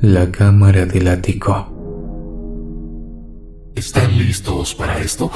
La cámara del ático. ¿Están listos para esto?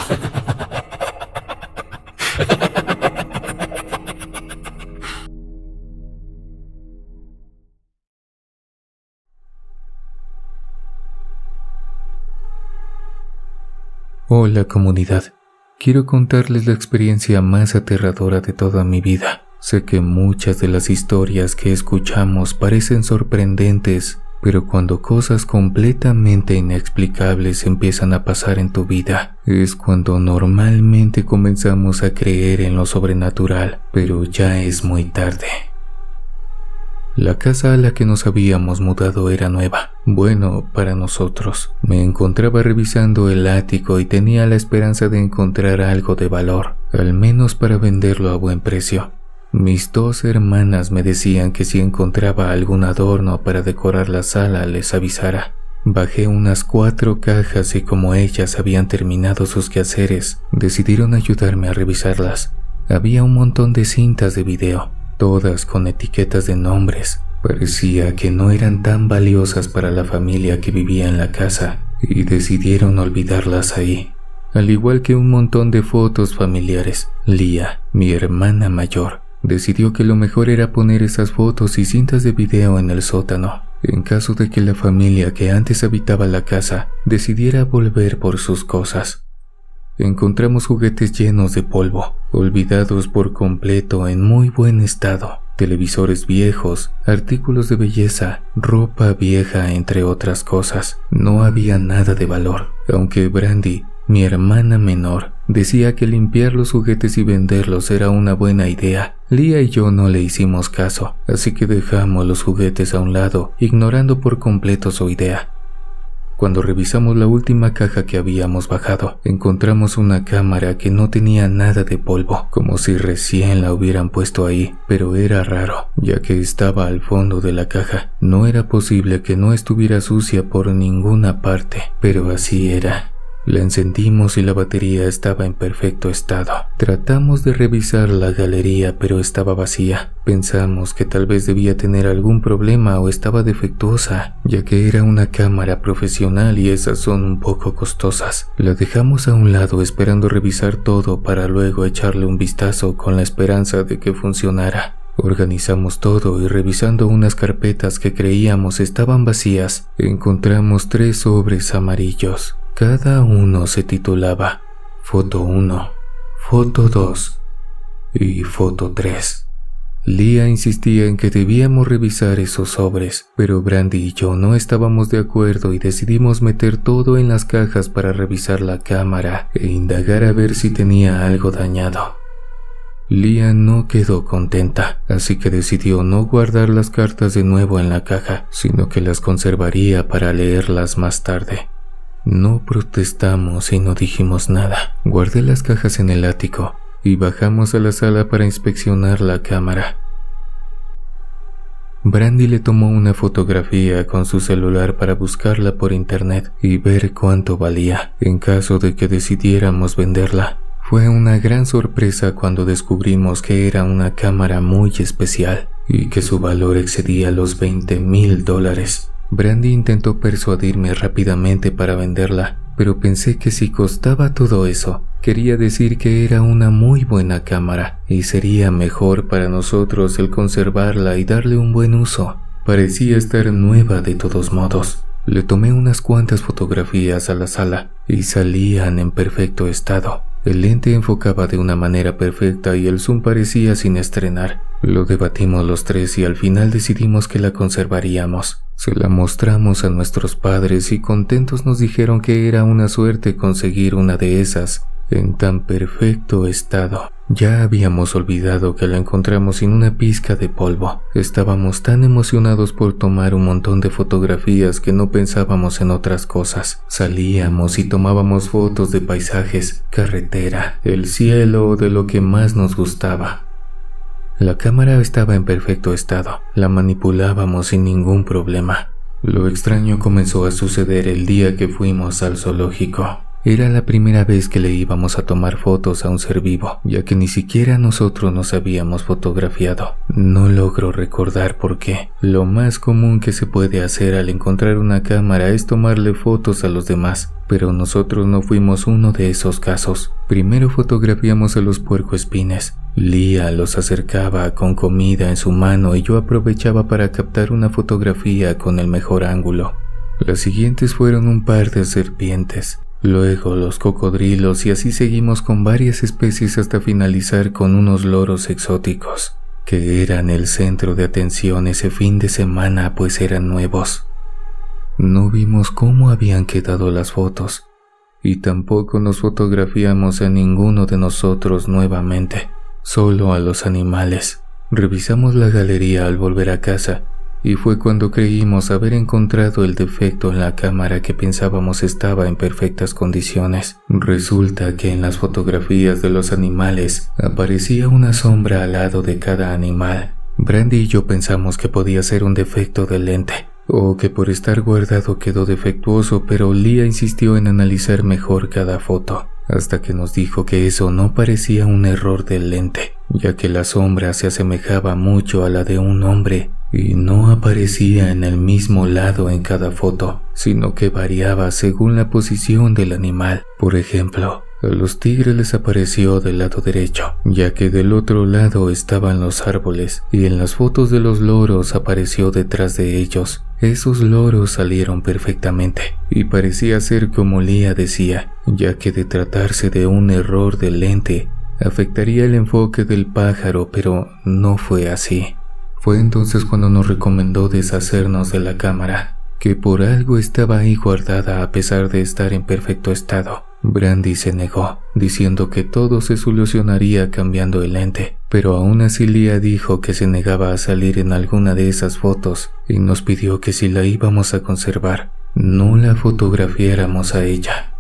Hola comunidad, quiero contarles la experiencia más aterradora de toda mi vida. Sé que muchas de las historias que escuchamos parecen sorprendentes, pero cuando cosas completamente inexplicables empiezan a pasar en tu vida, es cuando normalmente comenzamos a creer en lo sobrenatural, pero ya es muy tarde. La casa a la que nos habíamos mudado era nueva. Bueno, para nosotros. Me encontraba revisando el ático y tenía la esperanza de encontrar algo de valor, al menos para venderlo a buen precio. Mis dos hermanas me decían que si encontraba algún adorno para decorar la sala les avisara. Bajé unas 4 cajas y como ellas habían terminado sus quehaceres, decidieron ayudarme a revisarlas. Había un montón de cintas de video, todas con etiquetas de nombres. Parecía que no eran tan valiosas para la familia que vivía en la casa y decidieron olvidarlas ahí. Al igual que un montón de fotos familiares, Lía, mi hermana mayor, decidió que lo mejor era poner esas fotos y cintas de video en el sótano, en caso de que la familia que antes habitaba la casa decidiera volver por sus cosas. Encontramos juguetes llenos de polvo, olvidados por completo en muy buen estado, televisores viejos, artículos de belleza, ropa vieja, entre otras cosas. No había nada de valor, aunque Brandy, mi hermana menor, decía que limpiar los juguetes y venderlos era una buena idea. Lía y yo no le hicimos caso, así que dejamos los juguetes a un lado, ignorando por completo su idea. Cuando revisamos la última caja que habíamos bajado, encontramos una cámara que no tenía nada de polvo, como si recién la hubieran puesto ahí, pero era raro, ya que estaba al fondo de la caja. No era posible que no estuviera sucia por ninguna parte, pero así era. La encendimos y la batería estaba en perfecto estado. Tratamos de revisar la galería, pero estaba vacía. Pensamos que tal vez debía tener algún problema o estaba defectuosa, ya que era una cámara profesional y esas son un poco costosas. La dejamos a un lado esperando revisar todo para luego echarle un vistazo con la esperanza de que funcionara. Organizamos todo y revisando unas carpetas que creíamos estaban vacías, encontramos 3 sobres amarillos. Cada uno se titulaba Foto 1, Foto 2 y Foto 3. Lía insistía en que debíamos revisar esos sobres, pero Brandy y yo no estábamos de acuerdo y decidimos meter todo en las cajas para revisar la cámara e indagar a ver si tenía algo dañado. Lía no quedó contenta, así que decidió no guardar las cartas de nuevo en la caja, sino que las conservaría para leerlas más tarde. No protestamos y no dijimos nada. Guardé las cajas en el ático y bajamos a la sala para inspeccionar la cámara. Brandy le tomó una fotografía con su celular para buscarla por internet y ver cuánto valía, en caso de que decidiéramos venderla. Fue una gran sorpresa cuando descubrimos que era una cámara muy especial y que su valor excedía los $20,000. Brandy intentó persuadirme rápidamente para venderla, pero pensé que si costaba todo eso, quería decir que era una muy buena cámara y sería mejor para nosotros el conservarla y darle un buen uso. Parecía estar nueva de todos modos. Le tomé unas cuantas fotografías a la sala y salían en perfecto estado. El lente enfocaba de una manera perfecta y el zoom parecía sin estrenar. Lo debatimos los 3 y al final decidimos que la conservaríamos. Se la mostramos a nuestros padres y contentos nos dijeron que era una suerte conseguir una de esas en tan perfecto estado. Ya habíamos olvidado que la encontramos sin una pizca de polvo. Estábamos tan emocionados por tomar un montón de fotografías que no pensábamos en otras cosas. Salíamos y tomábamos fotos de paisajes, carretera, el cielo o de lo que más nos gustaba. La cámara estaba en perfecto estado. La manipulábamos sin ningún problema. Lo extraño comenzó a suceder el día que fuimos al zoológico. Era la primera vez que le íbamos a tomar fotos a un ser vivo, ya que ni siquiera nosotros nos habíamos fotografiado. No logro recordar por qué. Lo más común que se puede hacer al encontrar una cámara es tomarle fotos a los demás, pero nosotros no fuimos uno de esos casos. Primero fotografiamos a los puercoespines. Lía los acercaba con comida en su mano y yo aprovechaba para captar una fotografía con el mejor ángulo. Las siguientes fueron un par de serpientes, luego los cocodrilos y así seguimos con varias especies hasta finalizar con unos loros exóticos, que eran el centro de atención ese fin de semana pues eran nuevos. No vimos cómo habían quedado las fotos y tampoco nos fotografiamos a ninguno de nosotros nuevamente, solo a los animales. Revisamos la galería al volver a casa y fue cuando creímos haber encontrado el defecto en la cámara que pensábamos estaba en perfectas condiciones. Resulta que en las fotografías de los animales aparecía una sombra al lado de cada animal. Brandy y yo pensamos que podía ser un defecto del lente, o que por estar guardado quedó defectuoso, pero Lía insistió en analizar mejor cada foto, hasta que nos dijo que eso no parecía un error del lente, ya que la sombra se asemejaba mucho a la de un hombre y no aparecía en el mismo lado en cada foto, sino que variaba según la posición del animal. Por ejemplo, a los tigres les apareció del lado derecho, ya que del otro lado estaban los árboles, y en las fotos de los loros apareció detrás de ellos. Esos loros salieron perfectamente, y parecía ser como Lía decía, ya que de tratarse de un error del lente, afectaría el enfoque del pájaro, pero no fue así. Fue entonces cuando nos recomendó deshacernos de la cámara, que por algo estaba ahí guardada a pesar de estar en perfecto estado. Brandy se negó, diciendo que todo se solucionaría cambiando el lente, pero aún así Lía dijo que se negaba a salir en alguna de esas fotos y nos pidió que si la íbamos a conservar, no la fotografiáramos a ella.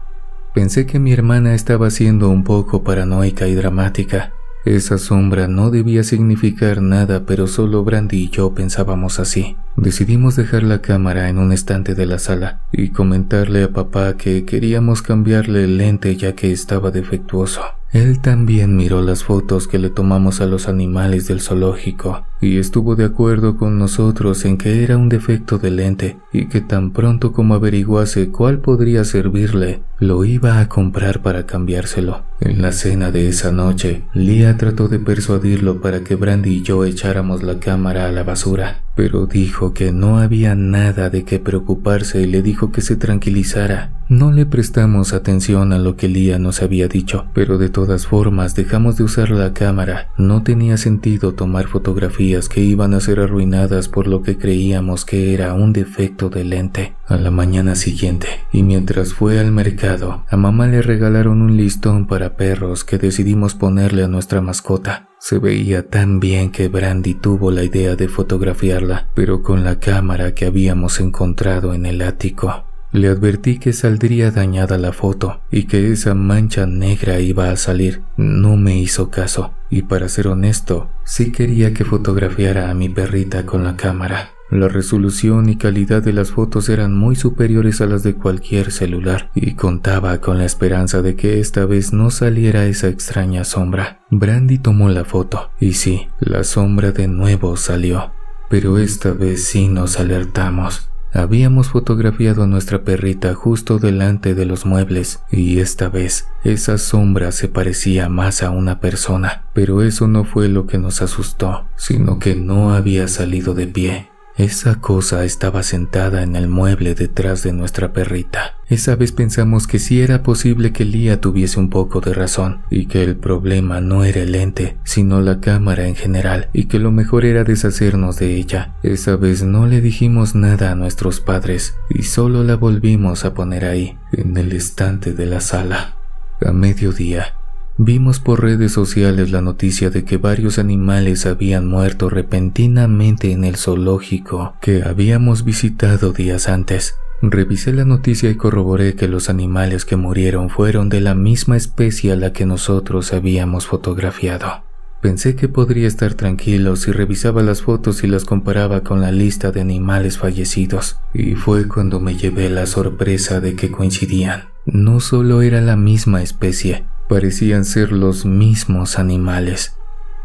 Pensé que mi hermana estaba siendo un poco paranoica y dramática. Esa sombra no debía significar nada, pero solo Brandy y yo pensábamos así. Decidimos dejar la cámara en un estante de la sala y comentarle a papá que queríamos cambiarle el lente ya que estaba defectuoso. Él también miró las fotos que le tomamos a los animales del zoológico y estuvo de acuerdo con nosotros en que era un defecto del lente y que tan pronto como averiguase cuál podría servirle, lo iba a comprar para cambiárselo. En la cena de esa noche, Lía trató de persuadirlo para que Brandy y yo echáramos la cámara a la basura, pero dijo que no había nada de qué preocuparse y le dijo que se tranquilizara. No le prestamos atención a lo que Lía nos había dicho, pero de todas formas dejamos de usar la cámara. No tenía sentido tomar fotografías que iban a ser arruinadas por lo que creíamos que era un defecto del lente. A la mañana siguiente, y mientras fue al mercado, a mamá le regalaron un listón para perros que decidimos ponerle a nuestra mascota. Se veía tan bien que Brandy tuvo la idea de fotografiarla, pero con la cámara que habíamos encontrado en el ático. Le advertí que saldría dañada la foto y que esa mancha negra iba a salir. No me hizo caso, y para ser honesto, sí quería que fotografiara a mi perrita con la cámara. La resolución y calidad de las fotos eran muy superiores a las de cualquier celular, y contaba con la esperanza de que esta vez no saliera esa extraña sombra. Brandy tomó la foto, y sí, la sombra de nuevo salió, pero esta vez sí nos alertamos. Habíamos fotografiado a nuestra perrita justo delante de los muebles y esta vez esa sombra se parecía más a una persona, pero eso no fue lo que nos asustó, sino que no había salido de pie. Esa cosa estaba sentada en el mueble detrás de nuestra perrita. Esa vez pensamos que sí era posible que Lía tuviese un poco de razón y que el problema no era el lente, sino la cámara en general y que lo mejor era deshacernos de ella. Esa vez no le dijimos nada a nuestros padres y solo la volvimos a poner ahí, en el estante de la sala. A mediodía, vimos por redes sociales la noticia de que varios animales habían muerto repentinamente en el zoológico que habíamos visitado días antes. Revisé la noticia y corroboré que los animales que murieron fueron de la misma especie a la que nosotros habíamos fotografiado. Pensé que podría estar tranquilo si revisaba las fotos y las comparaba con la lista de animales fallecidos, y fue cuando me llevé la sorpresa de que coincidían. No solo era la misma especie, parecían ser los mismos animales.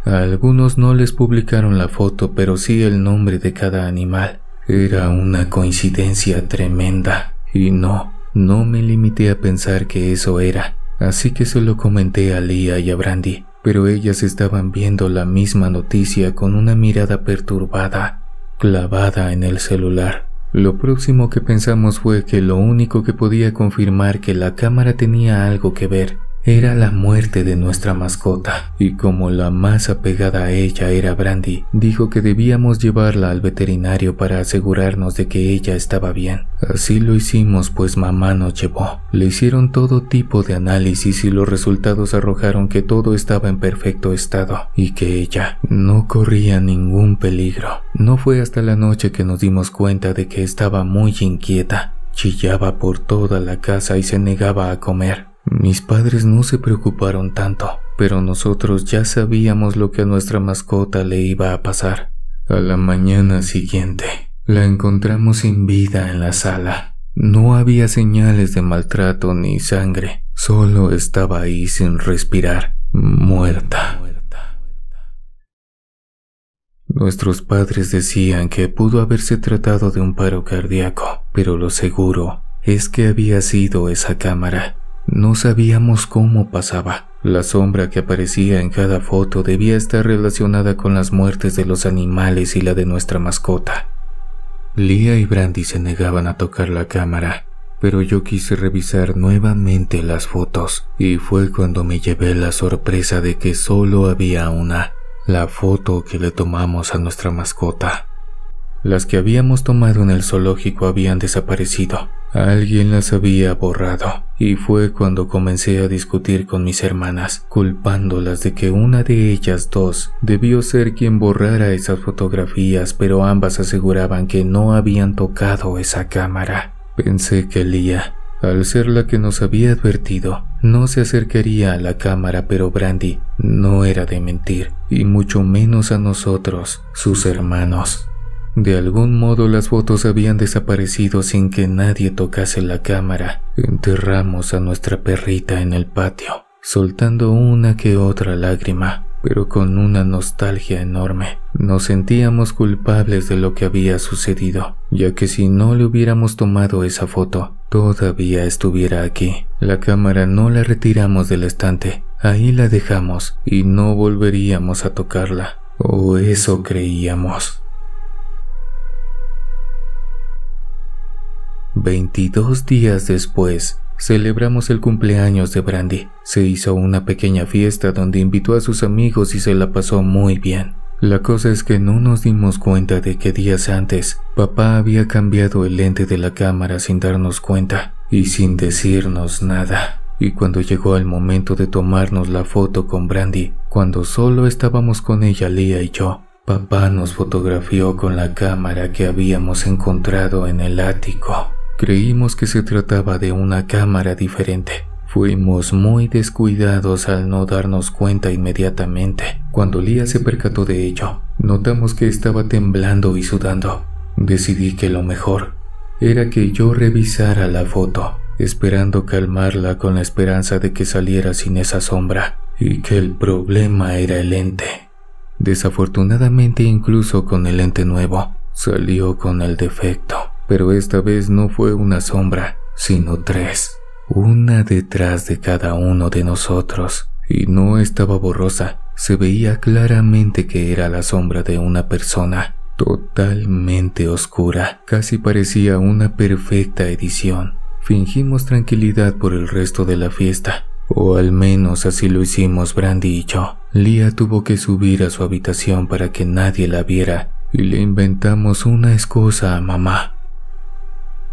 A algunos no les publicaron la foto, pero sí el nombre de cada animal. Era una coincidencia tremenda. Y no me limité a pensar que eso era. Así que se lo comenté a Leah y a Brandy, pero ellas estaban viendo la misma noticia con una mirada perturbada, clavada en el celular. Lo próximo que pensamos fue que lo único que podía confirmar que la cámara tenía algo que ver era la muerte de nuestra mascota, y como la más apegada a ella era Brandy, dijo que debíamos llevarla al veterinario para asegurarnos de que ella estaba bien. Así lo hicimos, pues mamá nos llevó. Le hicieron todo tipo de análisis y los resultados arrojaron que todo estaba en perfecto estado y que ella no corría ningún peligro. No fue hasta la noche que nos dimos cuenta de que estaba muy inquieta. Chillaba por toda la casa y se negaba a comer. Mis padres no se preocuparon tanto, pero nosotros ya sabíamos lo que a nuestra mascota le iba a pasar. A la mañana siguiente, la encontramos sin vida en la sala. No había señales de maltrato ni sangre, solo estaba ahí sin respirar, muerta. Nuestros padres decían que pudo haberse tratado de un paro cardíaco, pero lo seguro es que había sido esa cámara. No sabíamos cómo pasaba. La sombra que aparecía en cada foto debía estar relacionada con las muertes de los animales y la de nuestra mascota. Leah y Brandy se negaban a tocar la cámara, pero yo quise revisar nuevamente las fotos, y fue cuando me llevé la sorpresa de que solo había una, la foto que le tomamos a nuestra mascota. Las que habíamos tomado en el zoológico habían desaparecido. Alguien las había borrado, y fue cuando comencé a discutir con mis hermanas, culpándolas de que una de ellas dos debió ser quien borrara esas fotografías, pero ambas aseguraban que no habían tocado esa cámara. Pensé que Leah, al ser la que nos había advertido, no se acercaría a la cámara, pero Brandy no era de mentir, y mucho menos a nosotros, sus hermanos. De algún modo las fotos habían desaparecido sin que nadie tocase la cámara. Enterramos a nuestra perrita en el patio, soltando una que otra lágrima, pero con una nostalgia enorme. Nos sentíamos culpables de lo que había sucedido, ya que si no le hubiéramos tomado esa foto, todavía estuviera aquí. La cámara no la retiramos del estante, ahí la dejamos y no volveríamos a tocarla, o eso creíamos. 22 días después, celebramos el cumpleaños de Brandy. Se hizo una pequeña fiesta donde invitó a sus amigos y se la pasó muy bien. La cosa es que no nos dimos cuenta de que días antes, papá había cambiado el lente de la cámara sin darnos cuenta y sin decirnos nada. Y cuando llegó el momento de tomarnos la foto con Brandy, cuando solo estábamos con ella, Leah y yo, papá nos fotografió con la cámara que habíamos encontrado en el ático. Creímos que se trataba de una cámara diferente. Fuimos muy descuidados al no darnos cuenta inmediatamente. Cuando Leah se percató de ello, notamos que estaba temblando y sudando. Decidí que lo mejor era que yo revisara la foto, esperando calmarla con la esperanza de que saliera sin esa sombra, y que el problema era el lente. Desafortunadamente, incluso con el lente nuevo, salió con el defecto. Pero esta vez no fue una sombra, sino 3, una detrás de cada uno de nosotros, y no estaba borrosa, se veía claramente que era la sombra de una persona, totalmente oscura, casi parecía una perfecta edición. Fingimos tranquilidad por el resto de la fiesta, o al menos así lo hicimos Brandy y yo. Leah tuvo que subir a su habitación para que nadie la viera, y le inventamos una excusa a mamá.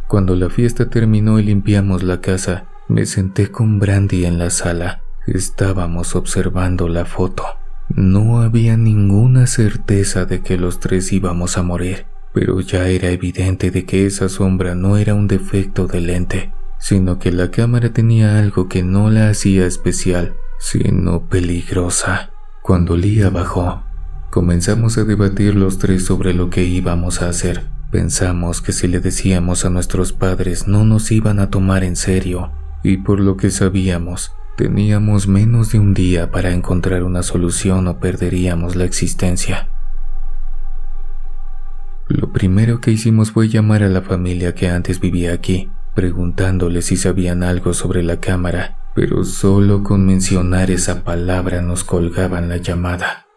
Cuando la fiesta terminó y limpiamos la casa, me senté con Brandy en la sala. Estábamos observando la foto. No había ninguna certeza de que los 3 íbamos a morir, pero ya era evidente de que esa sombra no era un defecto del lente, sino que la cámara tenía algo que no la hacía especial, sino peligrosa. Cuando Leah bajó, comenzamos a debatir los 3 sobre lo que íbamos a hacer. Pensamos que si le decíamos a nuestros padres no nos iban a tomar en serio, y por lo que sabíamos, teníamos menos de un día para encontrar una solución o perderíamos la existencia. Lo primero que hicimos fue llamar a la familia que antes vivía aquí, preguntándoles si sabían algo sobre la cámara, pero solo con mencionar esa palabra nos colgaban la llamada.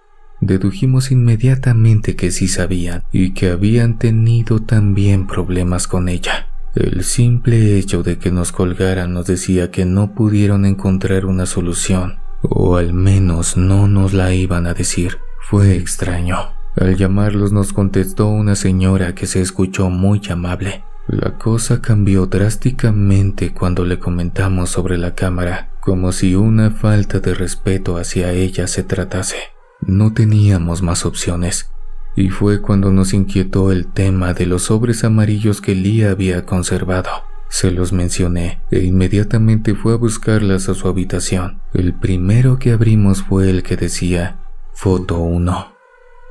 Dedujimos inmediatamente que sí sabían y que habían tenido también problemas con ella. El simple hecho de que nos colgaran nos decía que no pudieron encontrar una solución, o al menos no nos la iban a decir. Fue extraño. Al llamarlos nos contestó una señora que se escuchó muy amable. La cosa cambió drásticamente cuando le comentamos sobre la cámara, como si una falta de respeto hacia ella se tratase. No teníamos más opciones, y fue cuando nos inquietó el tema de los sobres amarillos que Lia había conservado. Se los mencioné e inmediatamente fue a buscarlas a su habitación. El primero que abrimos fue el que decía Foto 1.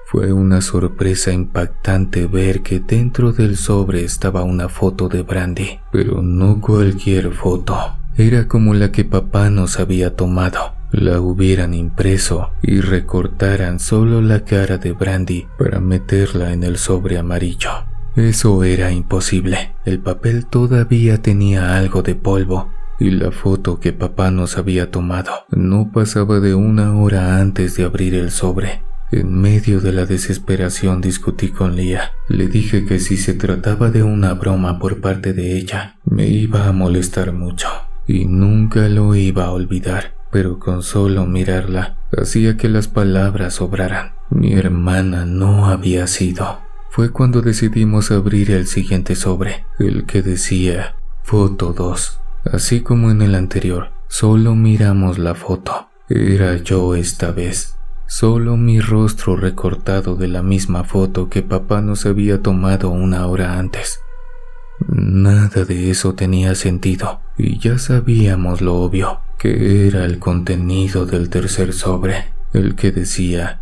Fue una sorpresa impactante ver que dentro del sobre estaba una foto de Brandy, pero no cualquier foto. Era como la que papá nos había tomado. La hubieran impreso y recortaran solo la cara de Brandy para meterla en el sobre amarillo. Eso era imposible. El papel todavía tenía algo de polvo y la foto que papá nos había tomado no pasaba de 1 hora antes de abrir el sobre. En medio de la desesperación discutí con Lia. Le dije que si se trataba de una broma por parte de ella, me iba a molestar mucho y nunca lo iba a olvidar, pero con solo mirarla hacía que las palabras sobraran. Mi hermana no había sido. Fue cuando decidimos abrir el siguiente sobre, el que decía Foto 2. Así como en el anterior, solo miramos la foto. Era yo esta vez. Solo mi rostro recortado de la misma foto que papá nos había tomado 1 hora antes. Nada de eso tenía sentido, y ya sabíamos lo obvio, que era el contenido del tercer sobre, el que decía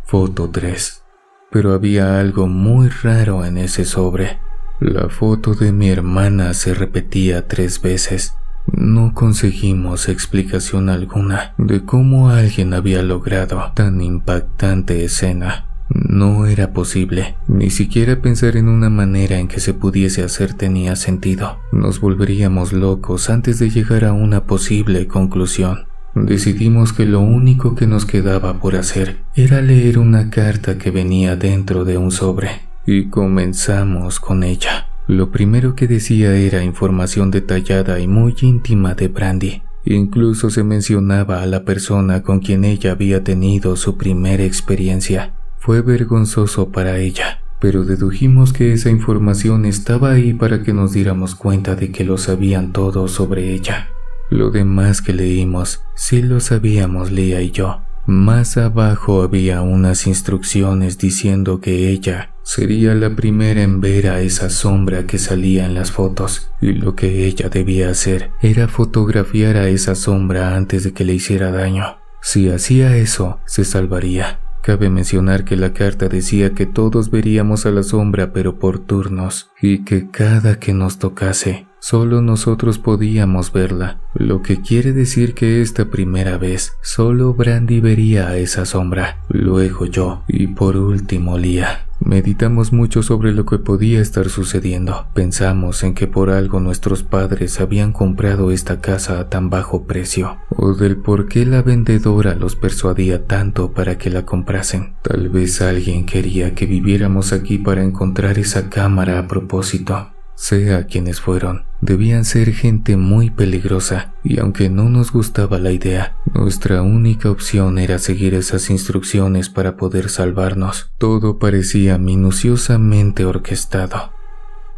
Foto 3. Pero había algo muy raro en ese sobre. La foto de mi hermana se repetía 3 veces. No conseguimos explicación alguna de cómo alguien había logrado tan impactante escena. No era posible. Ni siquiera pensar en una manera en que se pudiese hacer tenía sentido. Nos volveríamos locos antes de llegar a una posible conclusión. Decidimos que lo único que nos quedaba por hacer era leer una carta que venía dentro de un sobre, y comenzamos con ella. Lo primero que decía era información detallada y muy íntima de Brandy. Incluso se mencionaba a la persona con quien ella había tenido su primera experiencia. Fue vergonzoso para ella, pero dedujimos que esa información estaba ahí para que nos diéramos cuenta de que lo sabían todo sobre ella. Lo demás que leímos, sí lo sabíamos Lia y yo. Más abajo había unas instrucciones diciendo que ella sería la primera en ver a esa sombra que salía en las fotos, y lo que ella debía hacer era fotografiar a esa sombra antes de que le hiciera daño. Si hacía eso, se salvaría. Cabe mencionar que la carta decía que todos veríamos a la sombra pero por turnos, y que cada que nos tocase, solo nosotros podíamos verla, lo que quiere decir que esta primera vez solo Brandy vería a esa sombra, luego yo y por último Lia. Meditamos mucho sobre lo que podía estar sucediendo. Pensamos en que por algo nuestros padres habían comprado esta casa a tan bajo precio, o del por qué la vendedora los persuadía tanto para que la comprasen. Tal vez alguien quería que viviéramos aquí para encontrar esa cámara a propósito. Sea quienes fueron, debían ser gente muy peligrosa, y aunque no nos gustaba la idea, nuestra única opción era seguir esas instrucciones para poder salvarnos. Todo parecía minuciosamente orquestado.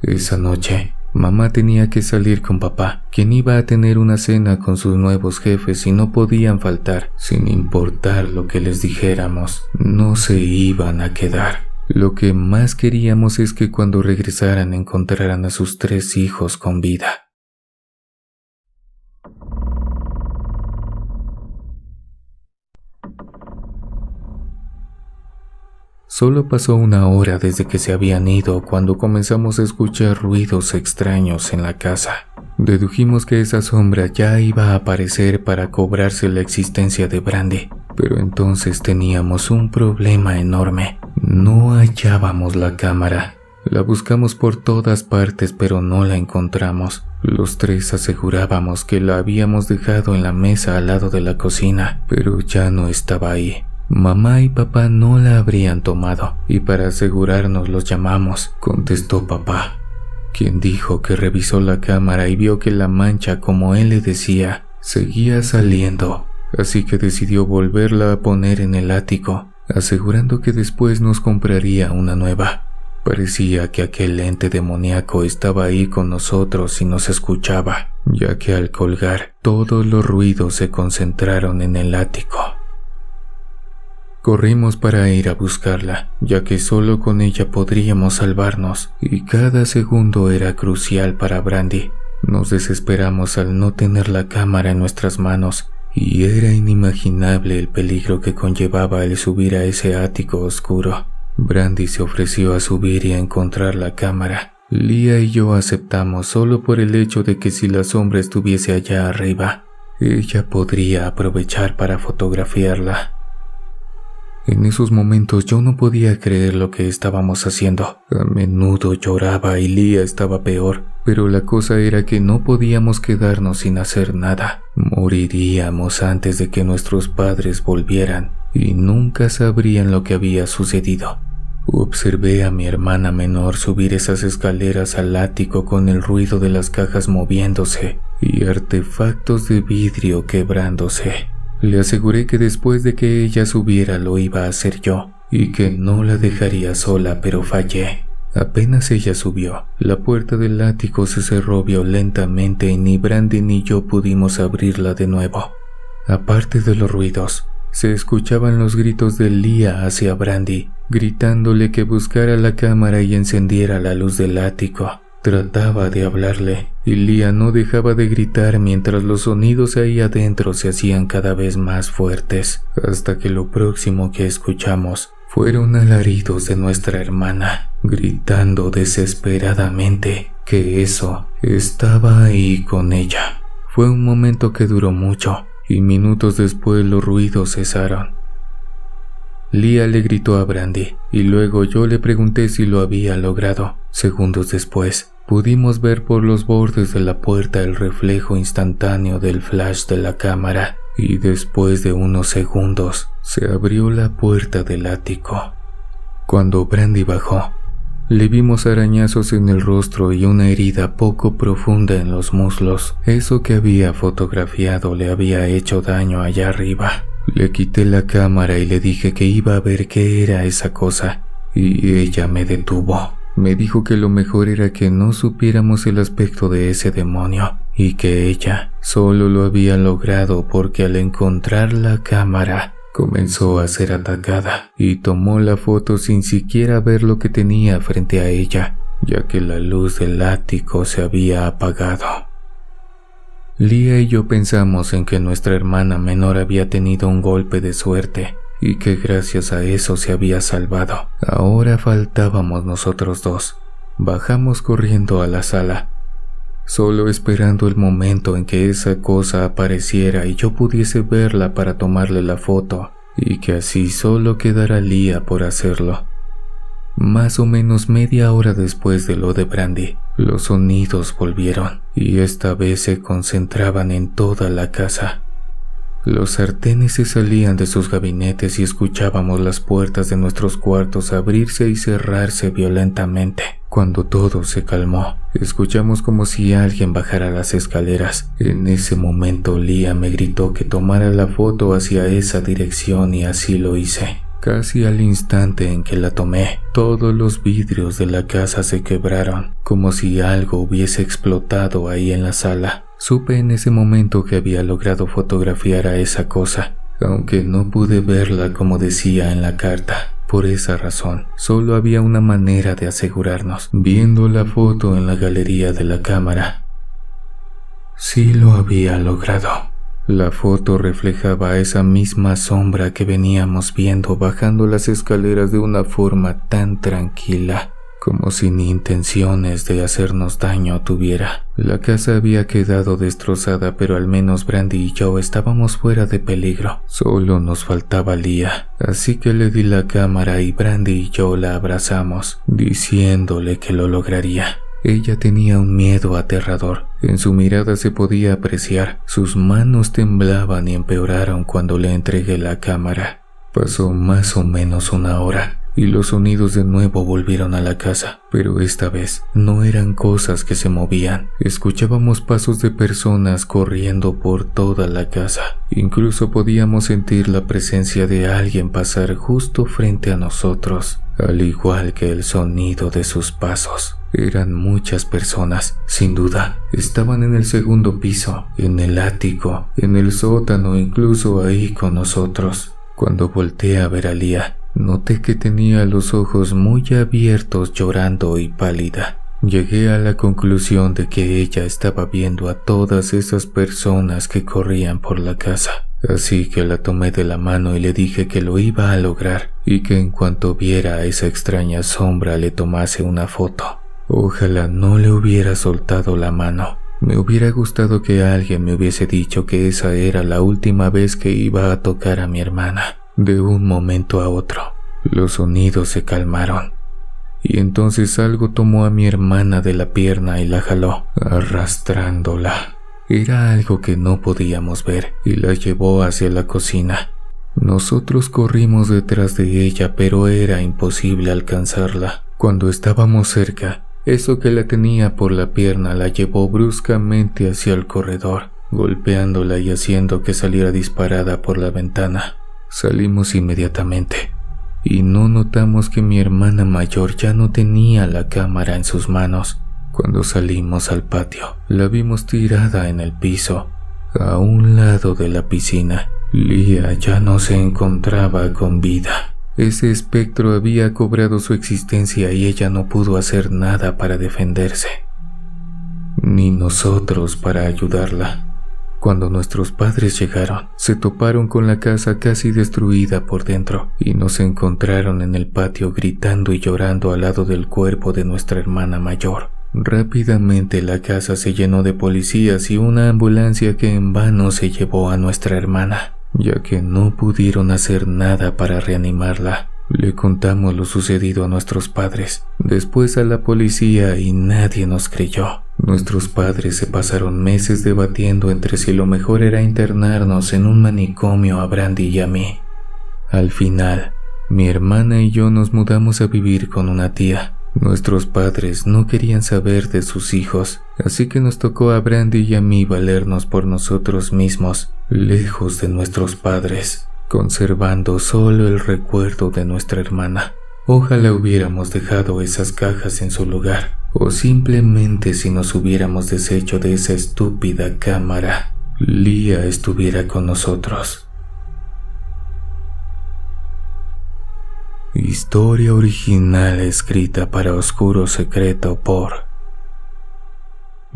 Esa noche, mamá tenía que salir con papá, quien iba a tener una cena con sus nuevos jefes y no podían faltar. Sin importar lo que les dijéramos, no se iban a quedar. Lo que más queríamos es que cuando regresaran encontraran a sus 3 hijos con vida. Solo pasó 1 hora desde que se habían ido cuando comenzamos a escuchar ruidos extraños en la casa. Dedujimos que esa sombra ya iba a aparecer para cobrarse la existencia de Brandy, pero entonces teníamos un problema enorme. No hallábamos la cámara. La buscamos por todas partes, pero no la encontramos. Los tres asegurábamos que la habíamos dejado en la mesa al lado de la cocina, pero ya no estaba ahí. Mamá y papá no la habrían tomado, y para asegurarnos los llamamos, contestó papá, quien dijo que revisó la cámara y vio que la mancha, como él le decía, seguía saliendo, así que decidió volverla a poner en el ático, asegurando que después nos compraría una nueva. Parecía que aquel ente demoníaco estaba ahí con nosotros y nos escuchaba, ya que al colgar, todos los ruidos se concentraron en el ático. Corrimos para ir a buscarla, ya que solo con ella podríamos salvarnos, y cada segundo era crucial para Brandy. Nos desesperamos al no tener la cámara en nuestras manos, y era inimaginable el peligro que conllevaba el subir a ese ático oscuro. Brandy se ofreció a subir y a encontrar la cámara. Leah y yo aceptamos solo por el hecho de que si la sombra estuviese allá arriba, ella podría aprovechar para fotografiarla. En esos momentos yo no podía creer lo que estábamos haciendo. A menudo lloraba y Leah estaba peor, pero la cosa era que no podíamos quedarnos sin hacer nada. Moriríamos antes de que nuestros padres volvieran y nunca sabrían lo que había sucedido. Observé a mi hermana menor subir esas escaleras al ático con el ruido de las cajas moviéndose y artefactos de vidrio quebrándose. Le aseguré que después de que ella subiera lo iba a hacer yo y que no la dejaría sola, pero fallé. Apenas ella subió, la puerta del ático se cerró violentamente y ni Brandy ni yo pudimos abrirla de nuevo. Aparte de los ruidos, se escuchaban los gritos de Leah hacia Brandy, gritándole que buscara la cámara y encendiera la luz del ático. Trataba de hablarle, y Leah no dejaba de gritar mientras los sonidos ahí adentro se hacían cada vez más fuertes, hasta que lo próximo que escuchamos fueron alaridos de nuestra hermana, gritando desesperadamente que eso estaba ahí con ella. Fue un momento que duró mucho, y minutos después los ruidos cesaron. Leah le gritó a Brandy, y luego yo le pregunté si lo había logrado. Segundos después, pudimos ver por los bordes de la puerta el reflejo instantáneo del flash de la cámara, y después de unos segundos, se abrió la puerta del ático. Cuando Brandy bajó, le vimos arañazos en el rostro y una herida poco profunda en los muslos. Eso que había fotografiado le había hecho daño allá arriba. Le quité la cámara y le dije que iba a ver qué era esa cosa, y ella me detuvo. Me dijo que lo mejor era que no supiéramos el aspecto de ese demonio, y que ella solo lo había logrado porque al encontrar la cámara comenzó a ser atacada, y tomó la foto sin siquiera ver lo que tenía frente a ella, ya que la luz del ático se había apagado. Leah y yo pensamos en que nuestra hermana menor había tenido un golpe de suerte y que gracias a eso se había salvado. Ahora faltábamos nosotros dos. Bajamos corriendo a la sala, solo esperando el momento en que esa cosa apareciera y yo pudiese verla para tomarle la foto, y que así solo quedara Leah por hacerlo. Más o menos media hora después de lo de Brandy, los sonidos volvieron, y esta vez se concentraban en toda la casa. Los sartenes se salían de sus gabinetes y escuchábamos las puertas de nuestros cuartos abrirse y cerrarse violentamente. Cuando todo se calmó, escuchamos como si alguien bajara las escaleras. En ese momento Leah me gritó que tomara la foto hacia esa dirección y así lo hice. Casi al instante en que la tomé, todos los vidrios de la casa se quebraron, como si algo hubiese explotado ahí en la sala. Supe en ese momento que había logrado fotografiar a esa cosa, aunque no pude verla como decía en la carta. Por esa razón, solo había una manera de asegurarnos, viendo la foto en la galería de la cámara. Sí lo había logrado. La foto reflejaba esa misma sombra que veníamos viendo bajando las escaleras de una forma tan tranquila, como si ni intenciones de hacernos daño tuviera. La casa había quedado destrozada, pero al menos Brandy y yo estábamos fuera de peligro. Solo nos faltaba Leah, así que le di la cámara y Brandy y yo la abrazamos, diciéndole que lo lograría. Ella tenía un miedo aterrador. En su mirada se podía apreciar. Sus manos temblaban y empeoraron cuando le entregué la cámara. Pasó más o menos una hora y los sonidos de nuevo volvieron a la casa, pero esta vez no eran cosas que se movían. Escuchábamos pasos de personas corriendo por toda la casa. Incluso podíamos sentir la presencia de alguien pasar justo frente a nosotros, al igual que el sonido de sus pasos. Eran muchas personas, sin duda. Estaban en el segundo piso, en el ático, en el sótano, incluso ahí con nosotros. Cuando volteé a ver a Leah, noté que tenía los ojos muy abiertos, llorando y pálida. Llegué a la conclusión de que ella estaba viendo a todas esas personas que corrían por la casa. Así que la tomé de la mano y le dije que lo iba a lograr y que en cuanto viera a esa extraña sombra le tomase una foto. Ojalá no le hubiera soltado la mano. Me hubiera gustado que alguien me hubiese dicho que esa era la última vez que iba a tocar a mi hermana. De un momento a otro, los sonidos se calmaron. Y entonces algo tomó a mi hermana de la pierna y la jaló, arrastrándola. Era algo que no podíamos ver y la llevó hacia la cocina. Nosotros corrimos detrás de ella, pero era imposible alcanzarla. Cuando estábamos cerca, eso que la tenía por la pierna la llevó bruscamente hacia el corredor, golpeándola y haciendo que saliera disparada por la ventana. Salimos inmediatamente y no notamos que mi hermana mayor ya no tenía la cámara en sus manos. Cuando salimos al patio, la vimos tirada en el piso, a un lado de la piscina. Leah ya no se encontraba con vida. Ese espectro había cobrado su existencia y ella no pudo hacer nada para defenderse, ni nosotros para ayudarla. Cuando nuestros padres llegaron, se toparon con la casa casi destruida por dentro y nos encontraron en el patio gritando y llorando al lado del cuerpo de nuestra hermana mayor. Rápidamente la casa se llenó de policías y una ambulancia que en vano se llevó a nuestra hermana, ya que no pudieron hacer nada para reanimarla. Le contamos lo sucedido a nuestros padres, después a la policía y nadie nos creyó. Nuestros padres se pasaron meses debatiendo entre si lo mejor era internarnos en un manicomio a Brandy y a mí. Al final, mi hermana y yo nos mudamos a vivir con una tía. Nuestros padres no querían saber de sus hijos, así que nos tocó a Brandy y a mí valernos por nosotros mismos, lejos de nuestros padres, conservando solo el recuerdo de nuestra hermana. Ojalá hubiéramos dejado esas cajas en su lugar, o simplemente si nos hubiéramos deshecho de esa estúpida cámara, Leah estuviera con nosotros. Historia original escrita para Oscuro Secreto por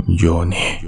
Johnny.